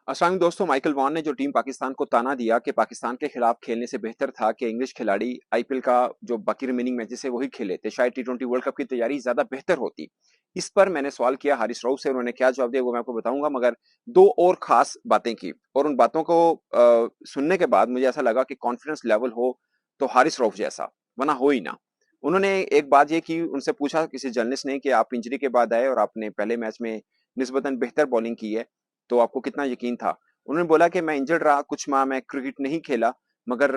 अस्सलाम वालेकुम दोस्तों, माइकल वॉन ने जो टीम पाकिस्तान को ताना दिया कि पाकिस्तान के खिलाफ खेलने से बेहतर था कि इंग्लिश खिलाड़ी आईपीएल का जो बाकी रिमेनिंग मैचेस है वही खेले थे, शायद टी20 वर्ल्ड कप की तैयारी ज्यादा बेहतर होती। इस पर मैंने सवाल किया हारिस रऊफ से, उन्होंने क्या जवाब दिया वो मैं आपको बताऊंगा, मगर दो और खास बातें की और उन बातों को सुनने के बाद मुझे ऐसा लगा कि कॉन्फिडेंस लेवल हो तो हारिस रऊफ जैसा, वरना हो ही ना। उन्होंने एक बात ये की, उनसे पूछा किसी जर्नलिस्ट ने कि आप इंजरी के बाद आए और आपने पहले मैच में निस्बतन बेहतर बॉलिंग की है, तो आपको कितना यकीन था? उन्होंने बोला कि मैं इंजर्ड रहा कुछ माह, मैं क्रिकेट नहीं खेला, मगर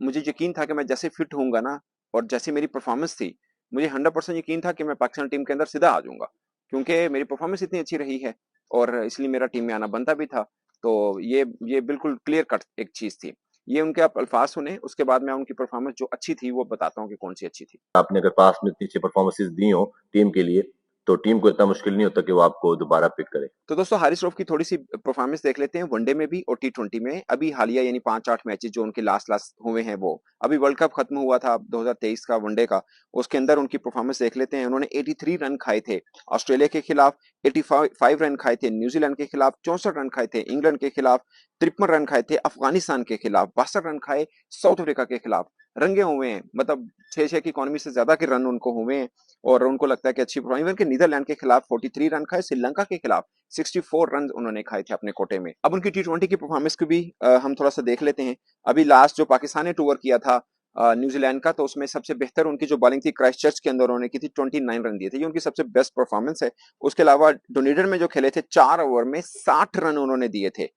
मुझे यकीन था कि मैं जैसे फिट होऊंगा ना और जैसी मेरी परफॉर्मेंस थी, मुझे 100% यकीन था कि मैं पाकिस्तान टीम के अंदर सीधा आ जाऊंगा, क्योंकि मेरी परफॉर्मेंस इतनी अच्छी रही है और इसलिए मेरा टीम में आना बनता भी था। तो ये बिल्कुल क्लियर कट एक चीज थी। ये उनके आप अल्फाज सुने, उसके बाद मैं उनकी परफॉर्मेंस जो अच्छी थी वो बताता हूँ कि कौन सी अच्छी थी। आपने अगर पास्ट में इतनी अच्छी परफॉर्मेंसेस दी हो टीम के लिए, तो टीम को इतना मुश्किल नहीं होता कि वो आपको दोबारा पिक करे। तो दोस्तों हारिस रऊफ की थोड़ी सी परफॉर्मेंस देख लेते हैं, वनडे में भी और टी20 में। अभी हालिया यानी 5-8 मैचेस जो उनके लास्ट लास्ट हुए हैं, वो अभी वर्ल्ड कप खत्म हुआ था 2023 का वनडे का, उसके अंदर उनकी परफॉर्मेंस देख लेते हैं। उन्होंने 83 रन खाए थे ऑस्ट्रेलिया के खिलाफ, 85 रन खाए थे न्यूजीलैंड के खिलाफ, 64 रन खाए थे इंग्लैंड के खिलाफ, 53 रन खाए थे अफगानिस्तान के खिलाफ, 62 रन खाए साउथ अफ्रीका के खिलाफ। रंगे हुए हैं, मतलब 6-6 की इकोनॉमी से ज्यादा के रन उनको हुए हैं और उनको लगता है कि अच्छी परफॉर्मेंस। इवन के नीदरलैंड के खिलाफ 43 रन खाए, श्रीलंका के खिलाफ 64 रन उन्होंने खाए थे अपने कोटे में। अब उनकी टी20 की परफॉर्मेंस को भी हम थोड़ा सा देख लेते हैं। अभी लास्ट जो पाकिस्तान ने टूर किया था न्यूजीलैंड का, तो उसमें सबसे बेहतर उनकी जो बॉलिंग थी क्राइस्टचर्च के अंदर उन्होंने की थी, 29 रन दिए थे, ये उनकी सबसे बेस्ट परफॉर्मेंस है। उसके अलावा डुनेडन में जो खेले थे 4 ओवर में 60 रन उन्होंने दिए थे,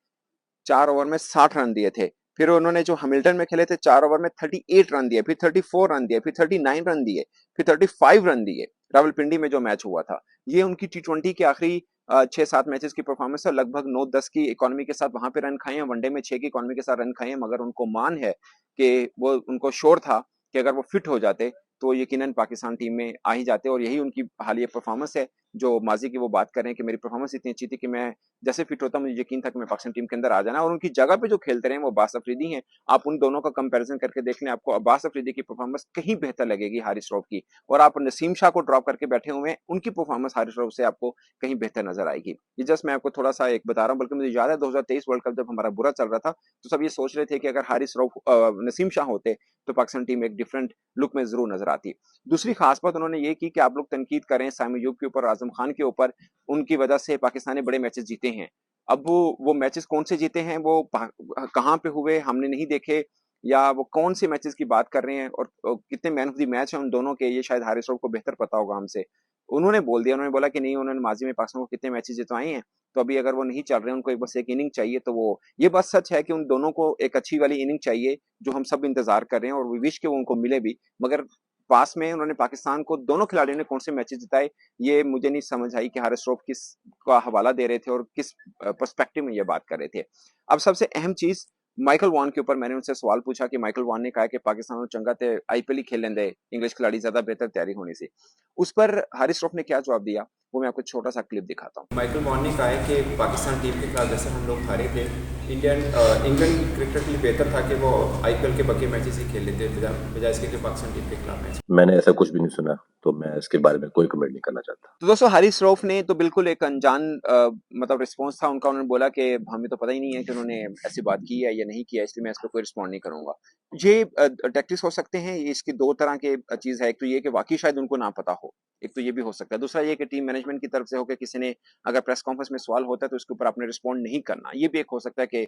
4 ओवर में 60 रन दिए थे। फिर उन्होंने जो हैमिल्टन में खेले थे 4 ओवर में 38 रन दिए, फिर 34 रन दिए, फिर 39 रन दिए, फिर 35 रन दिए रावलपिंडी में जो मैच हुआ था। ये उनकी टी20 के आखिरी 6-7 मैचेस की परफॉर्मेंस है। लगभग 9-10 की इकोनॉमी के साथ वहां पे रन खाए हैं, वनडे में 6 की इकोनॉमी के साथ रन खाए हैं, मगर उनको मान है कि वो उनको श्योर था कि अगर वो फिट हो जाते तो यकीनन पाकिस्तान टीम में आ ही जाते, और यही उनकी हालिया परफॉर्मेंस है जो माजी की वो बात कर रहे हैं कि मेरी परफॉर्मेंस इतनी अच्छी थी कि मैं जैसे फिट होता मुझे यकीन था कि मैं पाकिस्तान टीम के अंदर आ जाना। और उनकी जगह पे जो खेलते रहे वो अब्बास अफरीदी हैं। आप उन दोनों का कंपैरिजन करके देख लें, आपको अब्बास अफरीदी की परफॉर्मेंस कहीं बेहतर लगेगी हारिस रऊफ की, और आप नसीम शाह को ड्रॉप करके बैठे हुए हैं, उनकी परफॉर्मेंस हारिस रऊफ से आपको कहीं बेहतर नजर आएगी। ये जस्ट मैं आपको थोड़ा सा एक बता रहा हूँ, बल्कि मुझे याद है 2023 वर्ल्ड कप जब हमारा बुरा चल रहा था तो सब ये सोच रहे थे कि अगर हारिस रऊफ नसीम शाह होते तो पाकिस्तान टीम एक डिफरेंट लुक में जरूर नजर आती। दूसरी खास बात उन्होंने ये की कि आप लोग तनकीद करें साइम अयूब के ऊपर, आजम खान के ऊपर, उनकी वजह से पाकिस्तान ने बड़े मैचेस जीते हैं। अब वो मैचेस कौन से जीते हैं, वो कहाँ पे हुए हमने नहीं देखे, या वो कौन से मैचेस की बात कर रहे हैं और कितने मैन ऑफ द मैच हैं उन दोनों के, ये शायद हारिस रऊफ को बेहतर पता होगा हमसे। उन्होंने बोल दिया, उन्होंने बोला कि नहीं, उन्होंने माजी में पाकिस्तान को कितने मैचेस जितवाए हैं, तो अभी अगर वो नहीं चल रहे हैं, उनको एक बस एक इनिंग चाहिए, तो वो ये बात सच है कि उन दोनों को एक अच्छी वाली इनिंग चाहिए जो हम सब इंतजार कर रहे हैं और वी विश के वो उनको मिले भी। मगर पास में उन्होंने पाकिस्तान को, दोनों खिलाड़ियों ने कौन से मैचेस जिताए, ये मुझे नहीं समझ आई कि हारिस रऊफ किस का हवाला दे रहे थे और किस पर्सपेक्टिव में ये बात कर रहे थे। अब सबसे अहम चीज माइकल वॉन के ऊपर मैंने उनसे सवाल पूछा कि माइकल वॉन ने कहा कि पाकिस्तान को चंगा थे आईपीएल ही खेलने दे, इंग्लिश खिलाड़ी ज्यादा बेहतर तैयारी होने से। उस पर हारिस रऊफ ने क्या जवाब दिया वो मैं आपको छोटा सा क्लिप दिखाता हूँ। माइकल वॉन ने कहा है कि पाकिस्तान टीम के खिलाफ जैसे हम लोग हारे थे, इंग्लैंड क्रिकेट के लिए बेहतर था कि वो आईपीएल के बाकी मैचेस ही खेल लेते बजाय इसके कि पाकिस्तान टीम के खिलाफ मैच। मैंने ऐसा कुछ भी नहीं सुना, तो मैं इसके बारे में कोई कमेंट नहीं करना चाहता। तो दोस्तों हारिस रऊफ ने तो बिल्कुल एक अनजान मतलब रिस्पॉन्स था उनका। उन्होंने बोला कि हमें तो पता ही नहीं है कि उन्होंने ऐसी बात की है या नहीं की है, इसलिए मैं इस पर कोई रिस्पॉन्ड नहीं करूंगा। ये टैक्टिक्स हो सकते हैं, ये इसकी दो तरह के चीज है। एक तो ये कि वाकई शायद उनको ना पता हो, एक तो ये भी हो सकता है। दूसरा ये कि टीम मैनेजमेंट की तरफ से हो कि किसी ने अगर प्रेस कॉन्फ्रेंस में सवाल होता है तो इसके ऊपर आपने रिस्पॉन्ड नहीं करना, ये भी एक हो सकता है कि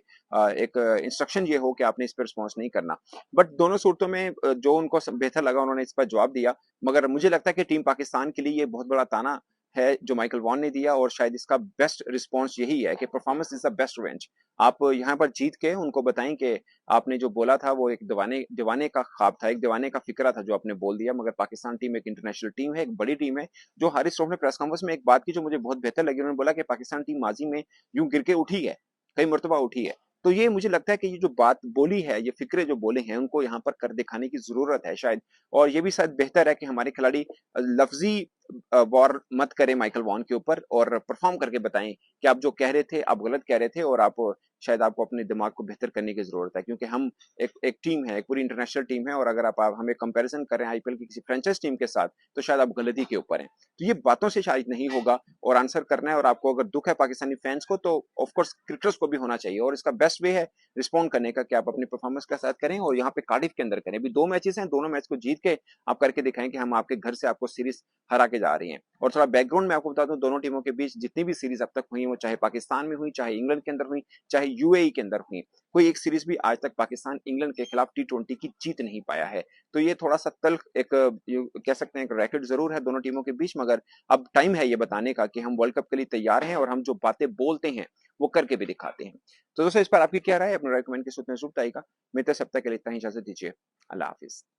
एक इंस्ट्रक्शन ये हो कि आपने इस पर रिस्पॉन्स नहीं करना। बट दोनों सूरतों में जो उनको बेहतर लगा उन्होंने इस पर जवाब दिया। मगर मुझे लगता है कि टीम पाकिस्तान के लिए ये बहुत बड़ा ताना है जो माइकल वॉन ने दिया, और शायद इसका बेस्ट रिस्पॉन्स यही है कि performance is the best revenge. आप यहाँ पर जीत के उनको बताएं कि आपने जो बोला था वो एक दीवाने दीवाने का ख्वाब था, एक दीवाने का फिक्रा था जो आपने बोल दिया। मगर पाकिस्तान टीम एक इंटरनेशनल टीम है, एक बड़ी टीम है। जो हारिस रऊफ ने प्रेस कॉन्फ्रेंस में एक बात की जो मुझे बहुत बेहतर लगी, उन्होंने बोला कि पाकिस्तान टीम माजी में यूं गिर के उठी है, कई मरतबा उठी है। तो ये मुझे लगता है कि ये जो बात बोली है, ये फिक्रे जो बोले हैं, उनको यहाँ पर कर दिखाने की जरूरत है शायद। और ये भी शायद बेहतर है कि हमारे खिलाड़ी लफ्जी वॉर मत करें माइकल वॉन के ऊपर और परफॉर्म करके बताएं कि आप जो कह रहे थे आप गलत कह रहे थे और आप शायद आपको अपने दिमाग को बेहतर करने की जरूरत है, क्योंकि हम एक टीम है, एक पूरी इंटरनेशनल टीम है, और अगर आप हमें कंपैरिजन करें आईपीएल की किसी फ्रेंचाइज टीम के साथ तो शायद आप गलती के ऊपर हैं। तो ये बातों से शायद नहीं होगा, और आंसर करना है, और आपको अगर दुख है पाकिस्तानी फैंस को तो ऑफ कोर्स क्रिकेटर्स को भी होना चाहिए, और इसका बेस्ट वे है रिस्पॉन्ड करने का कि आप अपनी परफॉर्मेंस के साथ करें और यहाँ पे कार्डिफ के अंदर करें। अभी 2 मैचेस हैं, दोनों मैच को जीत के आप करके दिखाएं कि हम आपके घर से आपको सीरीज हरा के जा रही हैं। और थोड़ा बैकग्राउंड में आपको बता दूं, दोनों टीमों के बीच जितनी भी सीरीज अब तक हुई, वो चाहे पाकिस्तान में हुई, चाहे इंग्लैंड के अंदर हुई, चाहे यूएई के अंदर हुई, कोई एक सीरीज भी आज तक पाकिस्तान इंग्लैंड के खिलाफ टी20 की जीत नहीं पाया है। तो ये थोड़ा सा तल्ख एक कह सकते हैं रैकेट जरूर है दोनों टीमों के बीच, मगर अब टाइम है ये बताने का कि हम वर्ल्ड कप के लिए तैयार हैं और हम जो बातें बोलते हैं वो करके भी दिखाते हैं। तो दोस्तों इस पर आपकी क्या राय है, अपना राय कमेंट के सूत्र में जरूर बताइएगा। मिलते हैं सप्ताह के लिए, इतना ही इजाजत दीजिए। अल्लाह हाफिज।